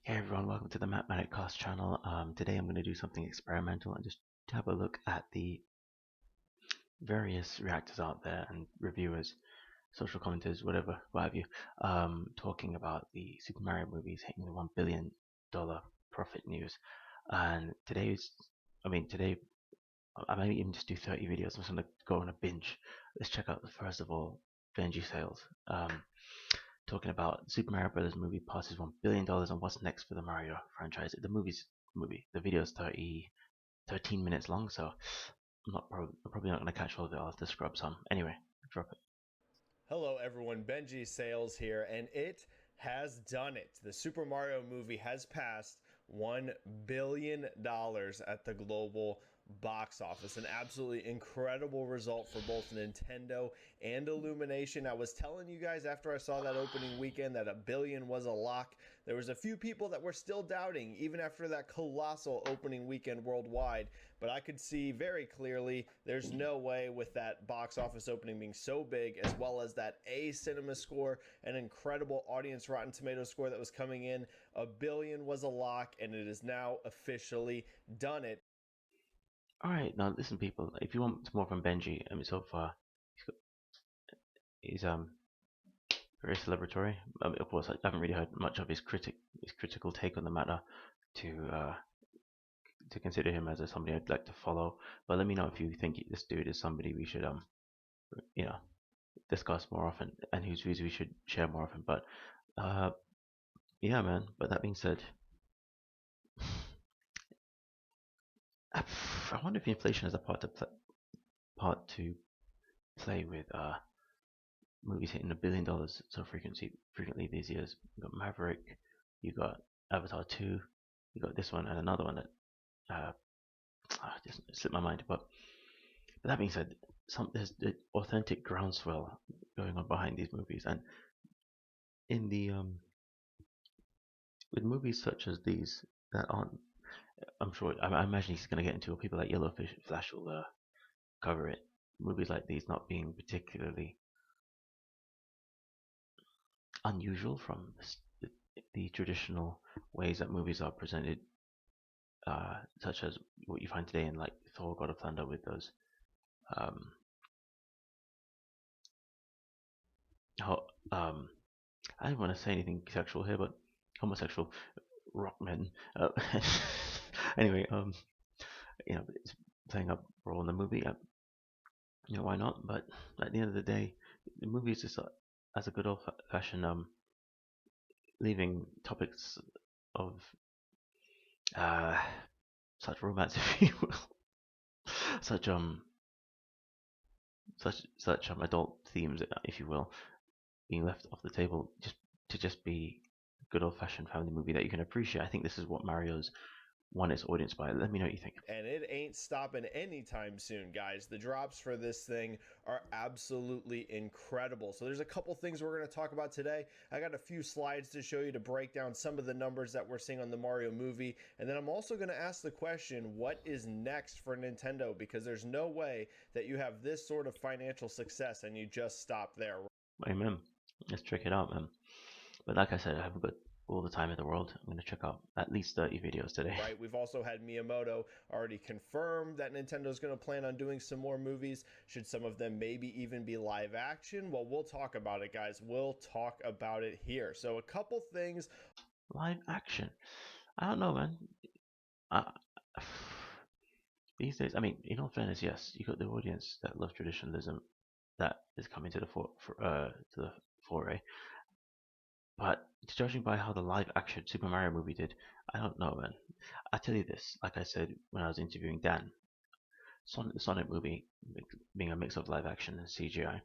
Hey everyone, welcome to the MatMadik cast channel. Today I'm going to do something experimental and just have a look at the various reactors out there and reviewers, social commenters, whatever, what have you, talking about the Super Mario movies hitting the $1 billion profit news. And today I might even just do 30 videos. I'm just going to go on a binge. Let's check out, first of all, Benji-Sales. Talking about Super Mario Brothers movie passes $1 billion and what's next for the Mario franchise. The video is 13 minutes long, so I'm probably not going to catch all of it. I'll have to scrub some. Anyway, drop it. Hello, everyone. Benji-Sales here, and it has done it. The Super Mario movie has passed $1 billion at the global box office. An absolutely incredible result for both Nintendo and Illumination. I was telling you guys after I saw that opening weekend that $1 billion was a lock. There was a few people that were still doubting, even after that colossal opening weekend worldwide. But I could see very clearly there's no way, with that box office opening being so big, as well as that A cinema score, an incredible audience Rotten Tomatoes score that was coming in, $1 billion was a lock, and it is now officially done it. Alright, now listen, people. If you want more from Benji, so far he's very celebratory. Of course, I haven't really heard much of his critical take on the matter to uh, to consider him as somebody I'd like to follow. But let me know if you think this dude is somebody we should you know discuss more often and whose views we should share more often. But uh, yeah, man. But that being said, I wonder if inflation has a part to play with movies hitting $1 billion so frequently these years. You got Maverick, you got Avatar 2, you got this one and another one that uh, just slipped my mind. But that being said, there's the authentic groundswell going on behind these movies, and in the with movies such as these that aren't, I'm sure, I imagine he's going to get into it. People like Yellowfish Flash will cover it. Movies like these not being particularly unusual from the traditional ways that movies are presented, such as what you find today in like Thor: God of Thunder with those um, ho- um, I don't want to say anything sexual here, but homosexual rock men. Anyway, it's playing a role in the movie. Why not? But at the end of the day, the movie is just as a good old fashioned leaving topics of uh, such romance, if you will, such adult themes, if you will, being left off the table just be a good old fashioned family movie that you can appreciate. I think this is what Mario's won its audience by. Let me know what you think. And it ain't stopping anytime soon, guys. The drops for this thing are absolutely incredible. So there's a couple things we're going to talk about today. I got a few slides to show you to break down some of the numbers that we're seeing on the Mario movie. And then I'm also going to ask the question, what is next for Nintendo? Because there's no way that you have this sort of financial success and you just stop there. Amen. Let's check it out, man. But like I said, I haven't got all the time in the world. I'm going to check out at least 30 videos today. Right. We've also had Miyamoto already confirm that Nintendo's going to plan on doing some more movies. Should some of them maybe even be live action? Well, we'll talk about it, guys. We'll talk about it here. So, a couple things. Live action. I don't know, man. Uh, these days, I mean, in all fairness, yes, you got the audience that love traditionalism that is coming to the foray. But judging by how the live action Super Mario movie did, I don't know, man. I tell you this, like I said when I was interviewing Dan, the Sonic movie, being a mix of live action and CGI,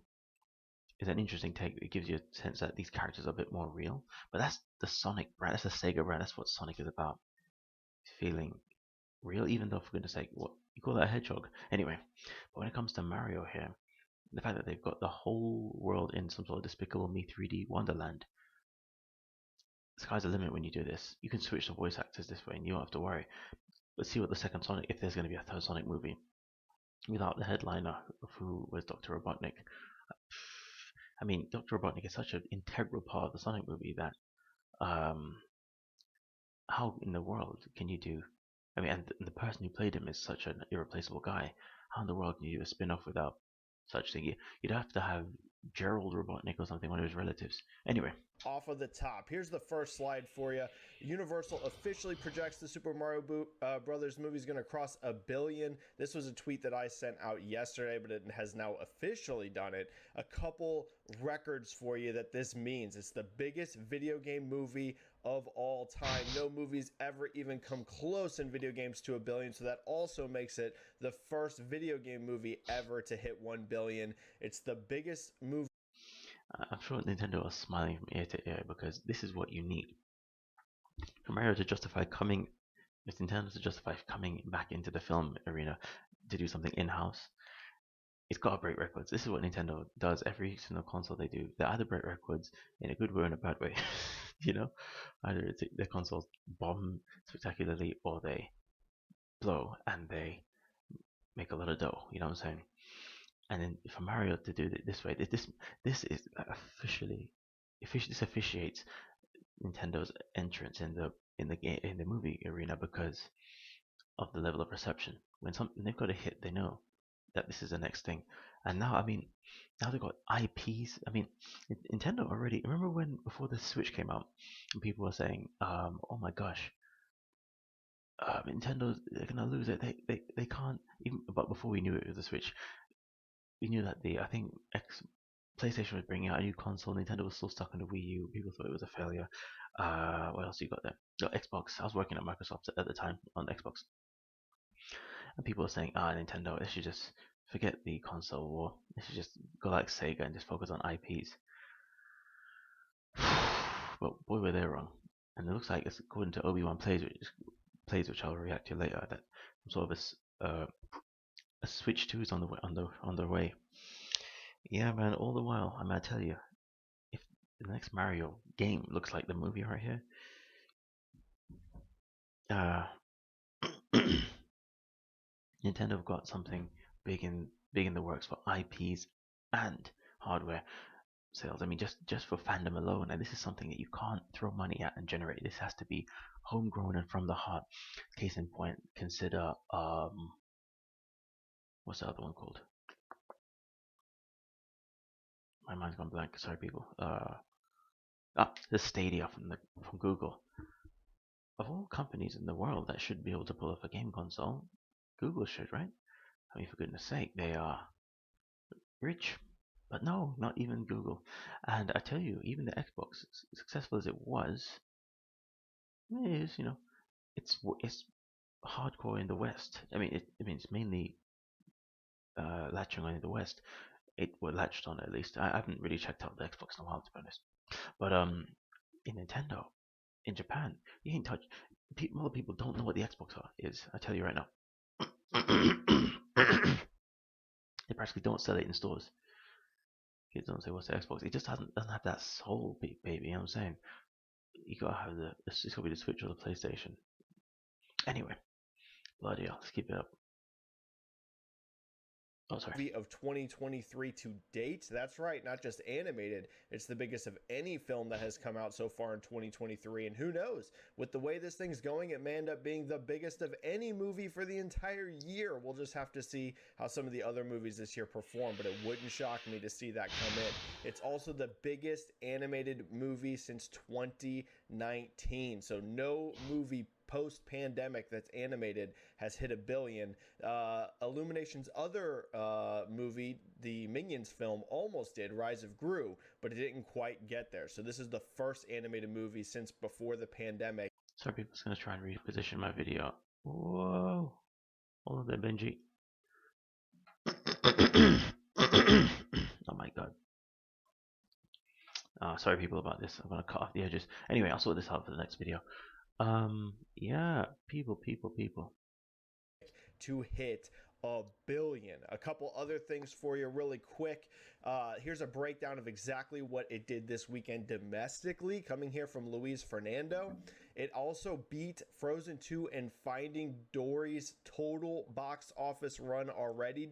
is an interesting take. It gives you a sense that these characters are a bit more real. But that's the Sonic brand, that's the Sega brand, that's what Sonic is about. Feeling real, even though, for goodness sake, what you call that a hedgehog? Anyway, but when it comes to Mario here, the fact that they've got the whole world in some sort of Despicable Me 3D Wonderland, sky's the limit when you do this. You can switch the voice actors this way and you don't have to worry. Let's see what the second Sonic, if there's going to be a third Sonic movie, without the headliner of who was Dr. Robotnik. I mean, Dr. Robotnik is such an integral part of the Sonic movie that how in the world can you do? I mean, and the person who played him is such an irreplaceable guy. How in the world can you do a spin-off without such thing? You'd have to have Gerald Robotnik or something, one of his relatives. Anyway, Off of the top. Here's the first slide for you. Universal officially projects the Super Mario Brothers movie is going to cross $1 billion. This was a tweet that I sent out yesterday, but it has now officially done it. A couple records for you that this means. It's the biggest video game movie of all time. No movies ever even come close in video games to $1 billion, so that also makes it the first video game movie ever to hit $1 billion. It's the biggest movie. I'm sure Nintendo was smiling from ear to ear because this is what you need for Mario to justify coming. If Nintendo to justify coming back into the film arena to do something in-house, it's got to break records. This is what Nintendo does every single console they do. They either break records in a good way or in a bad way. you know, either their consoles bomb spectacularly or they blow and they make a lot of dough. You know what I'm saying? And then for Mario to do it this way, this is this officiates Nintendo's entrance in the movie arena because of the level of reception. When they've got a hit, they know that this is the next thing. And now, I mean, now they've got IPs. I mean, Nintendo already. Remember when before the Switch came out, and people were saying, "Oh my gosh, Nintendo's they're gonna lose it. They can't." Even but before we knew it was the Switch, we knew that I think PlayStation was bringing out a new console. Nintendo was still stuck on the Wii U. People thought it was a failure. What else you got there? No, Xbox. I was working at Microsoft at the time on Xbox, and people were saying, Nintendo, they should just forget the console war. They should just go like Sega and just focus on IPs. But boy, were they wrong. And it looks like it's according to Obi-Wan which I'll react to later, that sort of a Switch 2 is on the way. Yeah, man. All the while, I'm gonna tell you, if the next Mario game looks like the movie right here, uh, Nintendo have got something big in the works for IPs and hardware sales. I mean, just for fandom alone, and this is something that you can't throw money at and generate. This has to be homegrown and from the heart. Case in point, consider what's the other one called? My mind's gone blank. Sorry, people. The Stadia from Google. Of all companies in the world that should be able to pull off a game console, Google should, right? I mean, for goodness sake, they are rich. But no, not even Google. And I tell you, even the Xbox, as successful as it was, is it's hardcore in the West. I mean, it's mainly latching on in the West. It was latched on at least. I haven't really checked out the Xbox in a while, to be honest. But in Nintendo, in Japan, you ain't touch. A lot of people don't know what the Xbox is. I tell you right now. They practically don't sell it in stores. Kids don't say what's the Xbox. It just doesn't have that soul, baby. You know what I'm saying? You gotta have it's gotta be the Switch or the PlayStation. Anyway, bloody hell, let's keep it up. Oh, sorry. Of 2023 to date. That's right, not just animated. It's the biggest of any film that has come out so far in 2023. And who knows, with the way this thing's going, it may end up being the biggest of any movie for the entire year. We'll just have to see how some of the other movies this year perform, but it wouldn't shock me to see that come in. It's also the biggest animated movie since 2019. So no movie post-pandemic that's animated has hit $1 billion. Illumination's other movie, the Minions film, almost did, Rise of Gru, but it didn't quite get there. So this is the first animated movie since before the pandemic. Sorry, people's gonna try and reposition my video. Whoa! Hold on there, Benji. Oh my god. Sorry, people, about this. I'm gonna cut off the edges. Anyway, I'll sort this out for the next video. Yeah, people. To hit $1 billion. A couple other things for you really quick. Here's a breakdown of exactly what it did this weekend domestically, coming here from Luis Fernando. It also beat Frozen 2 and Finding Dory's total box office run already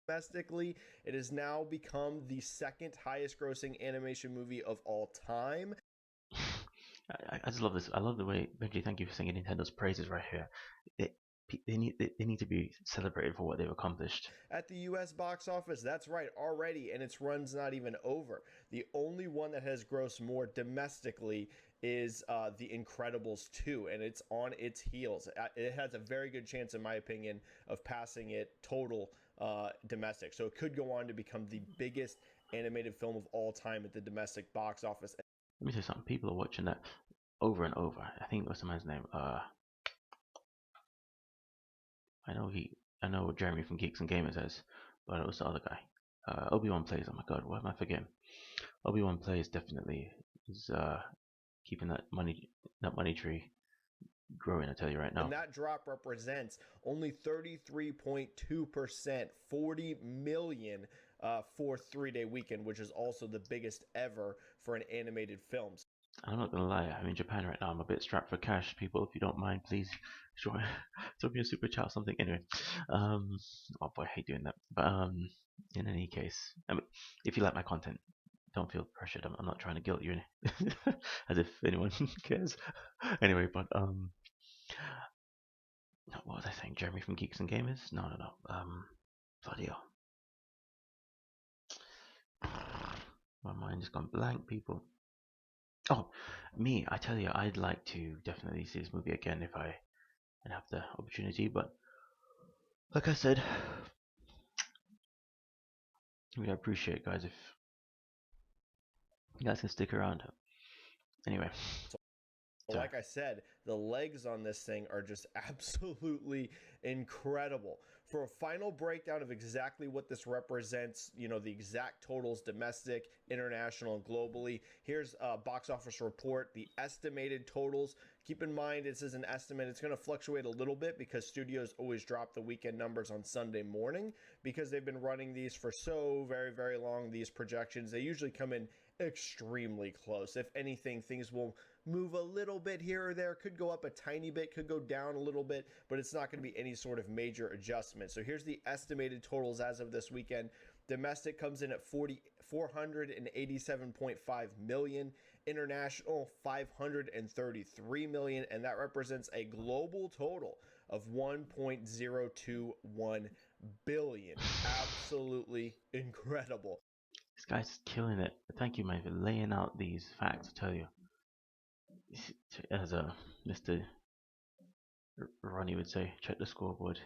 domestically. It has now become the second highest grossing animation movie of all time. I just love this. I love the way Benji. Thank you for singing Nintendo's praises right here. They, they need to be celebrated for what they've accomplished. At the US box office, that's right, already, and its run's not even over. The only one that has grossed more domestically is The Incredibles 2, and it's on its heels. It has a very good chance, in my opinion, of passing it total domestic. So it could go on to become the biggest animated film of all time at the domestic box office. Let me say something. People are watching that over and over. I think what's the man's name? I know Jeremy from Geeks and Gamers has, but it was the other guy. Obi-Wan Plays. Oh my god, what am I forgetting? Obi-Wan Plays definitely is keeping that money tree growing. I tell you right now. And that drop represents only 33.2%, 40 million for 3-day weekend, which is also the biggest ever for an animated film. I'm not gonna lie, I'm in Japan right now. I'm a bit strapped for cash. People, if you don't mind, please drop me a super chat or something. Anyway, oh boy, I hate doing that. But in any case, I mean, if you like my content, don't feel pressured. I'm not trying to guilt you, as if anyone cares. Anyway, but what was I saying? Jeremy from Geeks and Gamers? No. Bloody hell. My mind has gone blank, people. Oh, me, I tell you, I'd like to definitely see this movie again if I have the opportunity, but like I said, I mean, I appreciate guys if you guys can stick around. Anyway. Like I said, the legs on this thing are just absolutely incredible. For a final breakdown of exactly what this represents, the exact totals domestic, international, and globally, here's a box office report, the estimated totals. Keep in mind, this is an estimate. It's going to fluctuate a little bit because studios always drop the weekend numbers on Sunday morning because they've been running these for so very, very long, these projections. They usually come in extremely close. If anything, things will move a little bit here or there, could go up a tiny bit, could go down a little bit, but it's not going to be any sort of major adjustment. So here's the estimated totals as of this weekend. Domestic comes in at 487.5 million, international 533 million, and that represents a global total of 1.021 billion. Absolutely incredible. This guy's killing it. Thank you, man, for laying out these facts. I tell you, as Mr. Ronnie would say, check the scoreboard.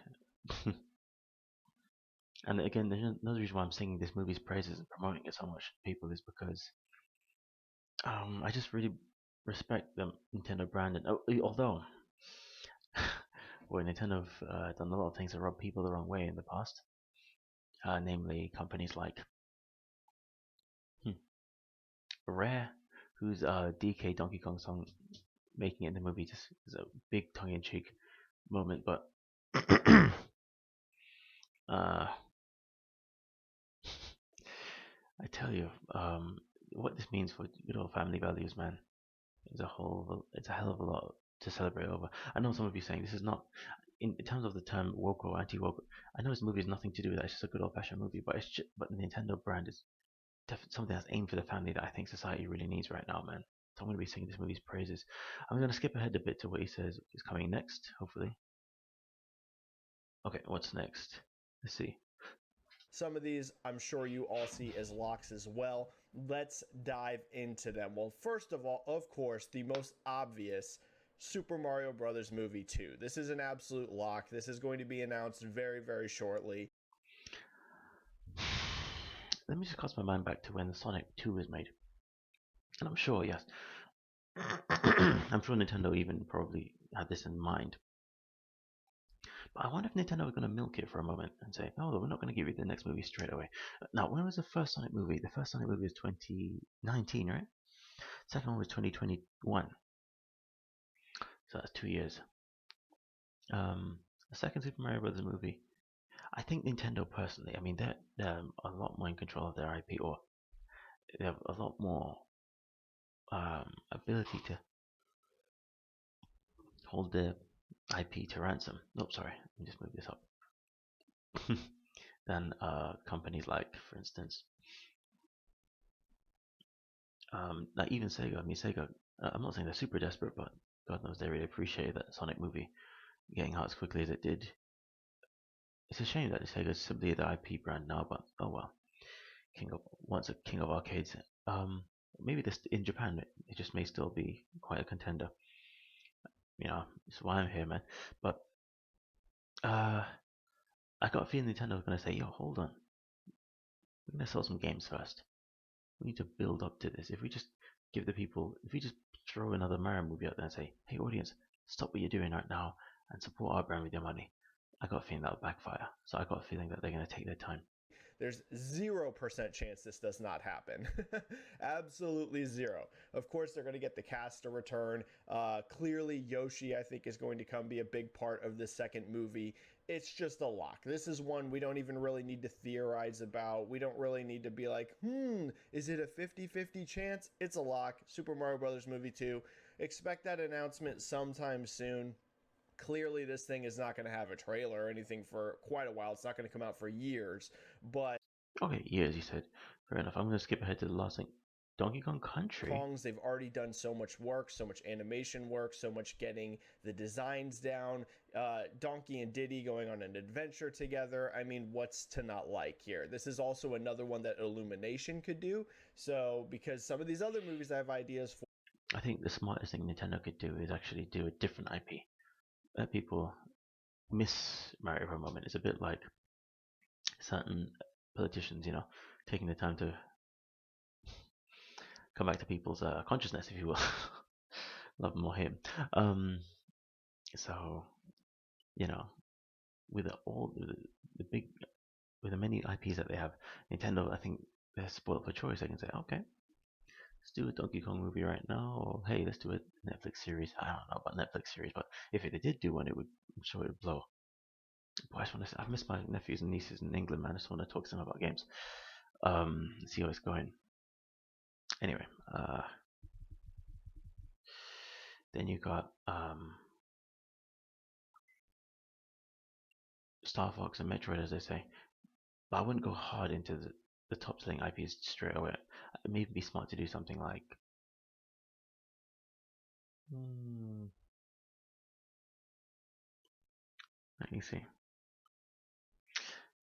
And again, there's another reason why I'm singing this movie's praises and promoting it so much to people is because I just really respect the Nintendo brand. And although, well, Nintendo have done a lot of things that rub people the wrong way in the past, namely companies like Rare, whose DK Donkey Kong song making it in the movie just is a big tongue-in-cheek moment, but I tell you, what this means for good old family values, man, is it's a hell of a lot to celebrate over. I know some of you saying this is not, in terms of the term woke or anti-woke. I know this movie has nothing to do with that. It's just a good old-fashioned movie, but but the Nintendo brand is something that's aimed for the family that I think society really needs right now, man. So I'm going to be singing this movie's praises. I'm going to skip ahead a bit to what he says is coming next, hopefully. Okay, what's next? Let's see. Some of these I'm sure you all see as locks as well. Let's dive into them. Well, first of all, of course, the most obvious, Super Mario Brothers Movie 2. This is an absolute lock. This is going to be announced very, very shortly. Let me just cast my mind back to when the Sonic 2 was made. And I'm sure, yes, I'm sure Nintendo even probably had this in mind. But I wonder if Nintendo was going to milk it for a moment and say, "Oh, we're not going to give you the next movie straight away." Now, when was the first Sonic movie? The first Sonic movie was 2019, right? Second one was 2021. So that's 2 years. The second Super Mario Brothers movie. I think Nintendo personally, I mean, they're a lot more in control of their IP, or they have a lot more ability to hold their IP to ransom. Nope, sorry, let me just move this up. Than companies like, for instance, like even Sega. I mean, Sega I'm not saying they're super desperate, but God knows they really appreciate that Sonic movie getting out as quickly as it did. It's a shame that Sega's simply the IP brand now, but oh well. Once a king of arcades. Um, Maybe this in Japan it just may still be quite a contender. It's why I'm here, man. But uh, I got a feeling Nintendo's gonna say, "Yo, hold on, we're gonna sell some games first. We need to build up to this. If we just give the people, if we just throw another Mario movie out there and say, hey audience, stop what you're doing right now and support our brand with your money," I got a feeling that'll backfire. So I got a feeling that they're gonna take their time. There's 0% chance this does not happen. Absolutely zero. Of course, they're going to get the cast to return. Clearly, Yoshi, I think, is going to come be a big part of the second movie. It's just a lock. This is one we don't even really need to theorize about. We don't really need to be like, is it a 50-50 chance? It's a lock. Super Mario Brothers Movie 2. Expect that announcement sometime soon. Clearly, this thing is not going to have a trailer or anything for quite a while. It's not going to come out for years. But Okay, years, you said. Fair enough. I'm gonna skip ahead to the last thing. Donkey Kong Country. Kongs, they've already done so much work, so much animation work, so much getting the designs down. Donkey and Diddy going on an adventure together. I mean, what's to not like here? This is also another one that Illumination could do. So, because some of these other movies I have ideas for. I think the smartest thing Nintendo could do is actually do a different IP. Let people miss Mario for a moment. It's a bit like certain politicians, taking the time to come back to people's consciousness, if you will. Love them or him. So you know, with all the big, with the many IPs that they have, Nintendo, I think they're spoiled for choice. They can say, okay, let's do a Donkey Kong movie right now, or hey, let's do a Netflix series. I don't know about Netflix series, but if they did do one, I'm sure it would blow. Boy, I just want to. I've missed my nephews and nieces in England, man. I just want to talk to them about games. See how it's going. Anyway, then you got Star Fox and Metroid, as they say. But I wouldn't go hard into the top selling IPs straight away. It may be smart to do something like. Let me see.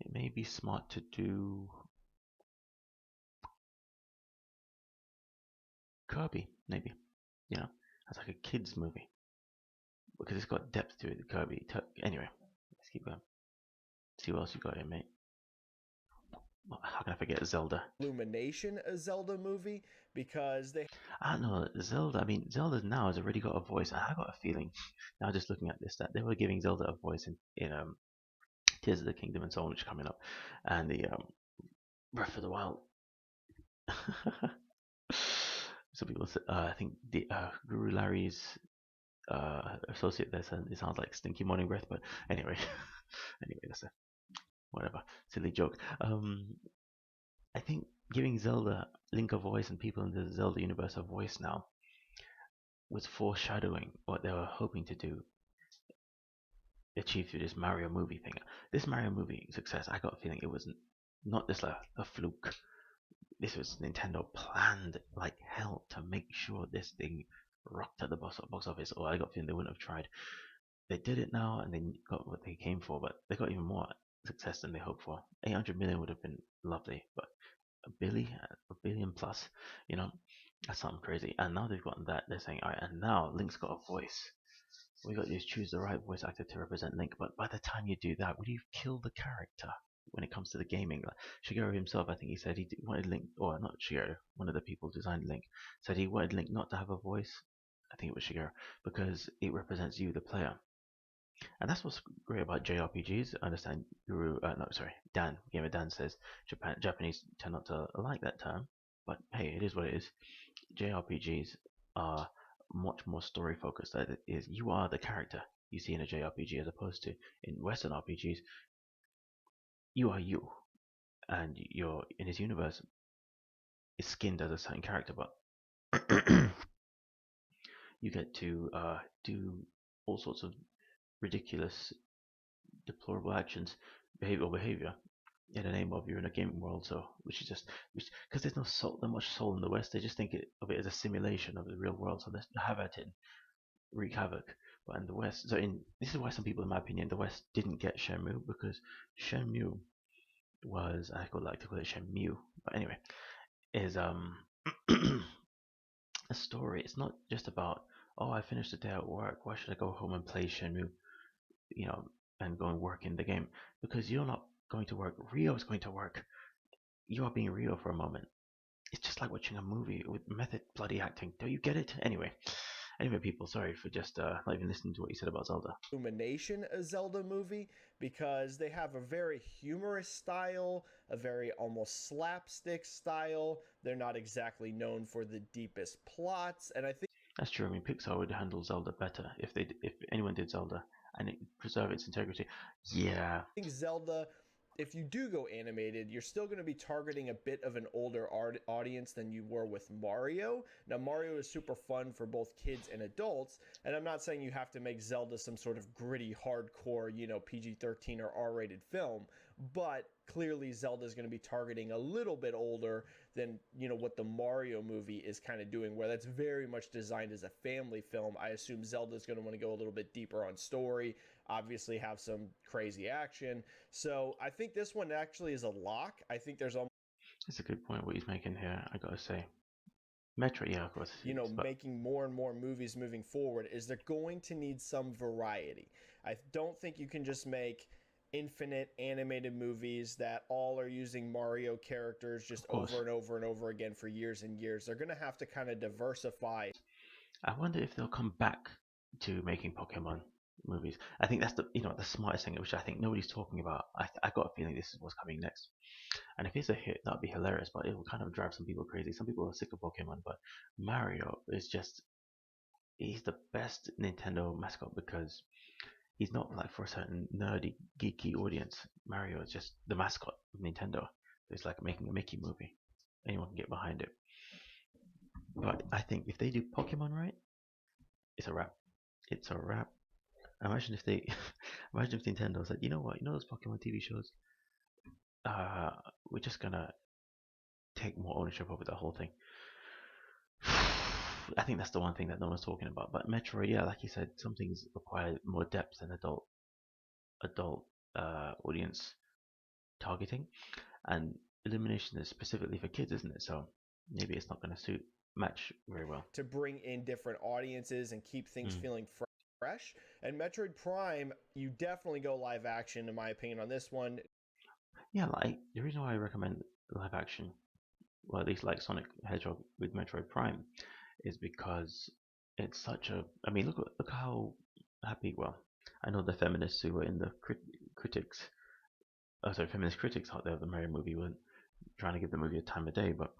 It may be smart to do Kirby, maybe. As like a kids movie because it's got depth to it. Kirby. Anyway, let's keep going. See what else you got here, mate. How can I forget Zelda? Illumination, a Zelda movie, because they. I don't know, Zelda. I mean, Zelda now has already got a voice. I got a feeling now, just looking at this, that they were giving Zelda a voice in Tears of the Kingdom and so on, which is coming up, and the Breath of the Wild. Some people say, I think the Guru Larry's associate there said it sounds like Stinky Morning Breath, but anyway, that's a whatever silly joke. I think giving Zelda Link a voice and people in the Zelda universe a voice now was foreshadowing what they were hoping to do achieve through this Mario movie thing. This Mario movie success, I got a feeling it was not just a fluke. This was Nintendo planned like hell to make sure this thing rocked at the box office, or I got a feeling they wouldn't have tried. They did it now, and they got what they came for, but they got even more success than they hoped for. 800 million would have been lovely, but a billion plus, that's something crazy. And now they've gotten that, they're saying, all right, and now Link's got a voice. We got to choose the right voice actor to represent Link, but by the time you do that, would you kill the character when it comes to the gaming? Like, Shigeru himself, I think he said he wanted Link, or not Shigeru, one of the people who designed Link, said he wanted Link not to have a voice. I think it was Shigeru, because it represents you, the player. And that's what's great about JRPGs. I understand Gamer Dan says Japanese tend not to like that term, but hey, it is what it is. JRPGs are much more story focused. That is, you are the character you see in a JRPG, as opposed to in Western RPGs, you are you, and you're in his universe is skinned as a certain character, but you get to do all sorts of ridiculous, deplorable actions, behavior, in the name of you're in a gaming world, so which is just because there's no soul, not much soul in the West. They just think of it as a simulation of the real world, so they have at it and wreak havoc. But in the West, this is why some people, in my opinion, the West didn't get Shenmue, because Shenmue was, I could like to call it Shenmue, but anyway, is a story. It's not just about, oh, I finished the day at work, why should I go home and play Shenmue, you know, and go and work in the game? Because you're not going to work. Rio is going to work. You are being Rio for a moment. It's just like watching a movie with method bloody acting. Don't you get it? Anyway, people, sorry for just not even listening to what you said about Zelda. Illumination, a Zelda movie, because they have a very humorous style, a very almost slapstick style. They're not exactly known for the deepest plots, and I think That's true. I mean, Pixar would handle Zelda better if anyone did Zelda and it preserve its integrity. Yeah, Zelda, if you do go animated, you're still going to be targeting a bit of an older audience than you were with Mario. Now, Mario is super fun for both kids and adults, and I'm not saying you have to make Zelda some sort of gritty, hardcore, PG-13 or R-rated film, but clearly Zelda is going to be targeting a little bit older than, what the Mario movie is kind of doing, where that's very much designed as a family film. I assume Zelda is going to want to go a little bit deeper on story, obviously have some crazy action. So I think this one actually is a lock. I think there's almost, it's a good point what he's making here. I gotta say, Metro, yeah, of course, but making more and more movies moving forward is they're going to need some variety. I don't think you can just make infinite animated movies that all are using Mario characters just over and over and over again for years and years. They're going to have to kind of diversify. I wonder if they'll come back to making Pokemon movies. I think that's the smartest thing, which I think nobody's talking about. I got a feeling this is what's coming next. And if it's a hit, that'd be hilarious, but it will kind of drive some people crazy. Some people are sick of Pokemon, but Mario is just, he's the best Nintendo mascot because he's not like for a certain nerdy, geeky audience. Mario is just the mascot of Nintendo. It's like making a Mickey movie. Anyone can get behind it. But I think if they do Pokemon right, it's a wrap. It's a wrap. Imagine if they, imagine if Nintendo said, you know what, those Pokemon TV shows, uh, we're just gonna take more ownership over the whole thing. I think that's the one thing that no one's talking about. But Metroid, yeah, like you said, some things require more depth and adult audience targeting, and Illumination is specifically for kids, isn't it? So maybe it's not going to match very well. To bring in different audiences and keep things feeling fresh. And Metroid Prime, you definitely go live action, in my opinion, on this one. Yeah, like the reason why I recommend live action, well, at least like Sonic Hedgehog with Metroid Prime, is because it's such a. I mean, look how happy. Well, I know the feminists who were in the critics. Oh, sorry, feminist critics out there of the Mario movie were trying to give the movie a time of day, but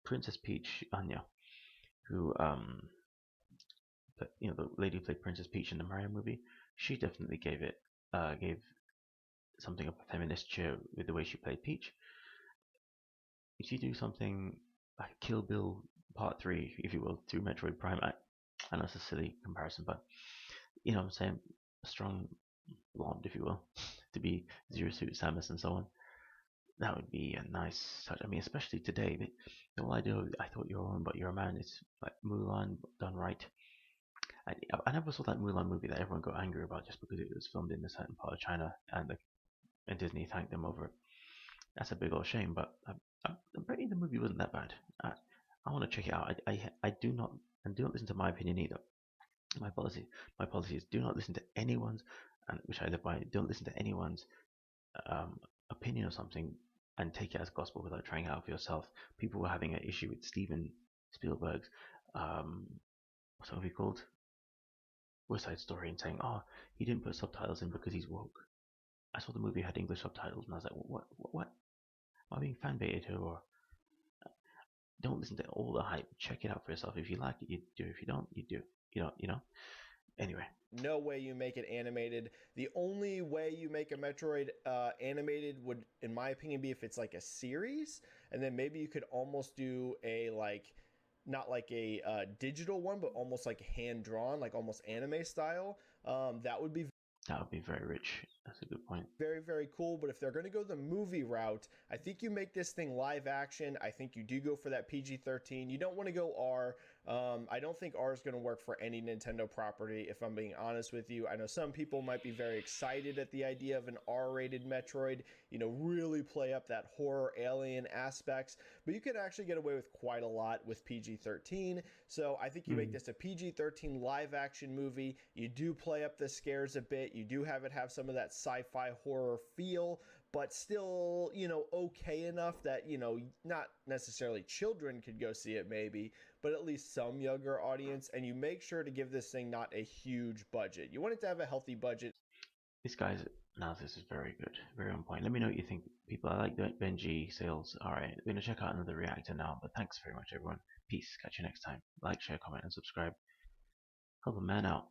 Princess Peach Anya, who the lady who played Princess Peach in the Mario movie, she definitely gave something of a feminist cheer with the way she played Peach. If you do something like Kill Bill Part 3, if you will, through Metroid Prime, I know it's a silly comparison, but you know what I'm saying, a strong blonde, if you will, to be Zero Suit Samus and so on. That would be a nice touch. I mean, especially today, the whole idea of I thought you were a woman, but you're a man, is like Mulan done right. I never saw that Mulan movie that everyone got angry about just because it was filmed in a certain part of China and Disney thanked them over it. That's a big old shame, but I'm betting the movie wasn't that bad. I want to check it out. I do not, and do not listen to my opinion either. My policy is do not listen to anyone's, and which I live by. Don't listen to anyone's opinion of something and take it as gospel without trying it out for yourself. People were having an issue with Steven Spielberg's what's that movie called? West Side Story, and saying, "Oh, he didn't put subtitles in because he's woke." I saw the movie had English subtitles, and I was like, "What? Am I being fan baited here?" Or don't listen to all the hype. Check it out for yourself. If you like it, you do. If you don't, you do. You know. Anyway, No way you make it animated. The only way you make a Metroid animated would, in my opinion, be if it's like a series, and then maybe you could almost do a not like a digital one, but almost like hand drawn, like almost anime style. That would be That would be very rich. That's a good point. Very, very cool. But if they're going to go the movie route, I think you make this thing live action. I think you do go for that PG-13. You don't want to go R. I don't think R is going to work for any Nintendo property, if I'm being honest with you. I know some people might be very excited at the idea of an R-rated Metroid, really play up that horror alien aspects, but you could actually get away with quite a lot with PG-13. So I think you make this a PG-13 live action movie. You do play up the scares a bit. You do have it have some of that sci-fi horror feel, but still, okay enough that, not necessarily children could go see it maybe, but at least some younger audience. And you make sure to give this thing not a huge budget. You want it to have a healthy budget. This guy's analysis is very good, very on point. Let me know what you think, people. I like BenjiSales. Alright, we're going to check out another reactor now, but thanks very much, everyone. Peace. Catch you next time. Like, share, comment, and subscribe. Help a man out.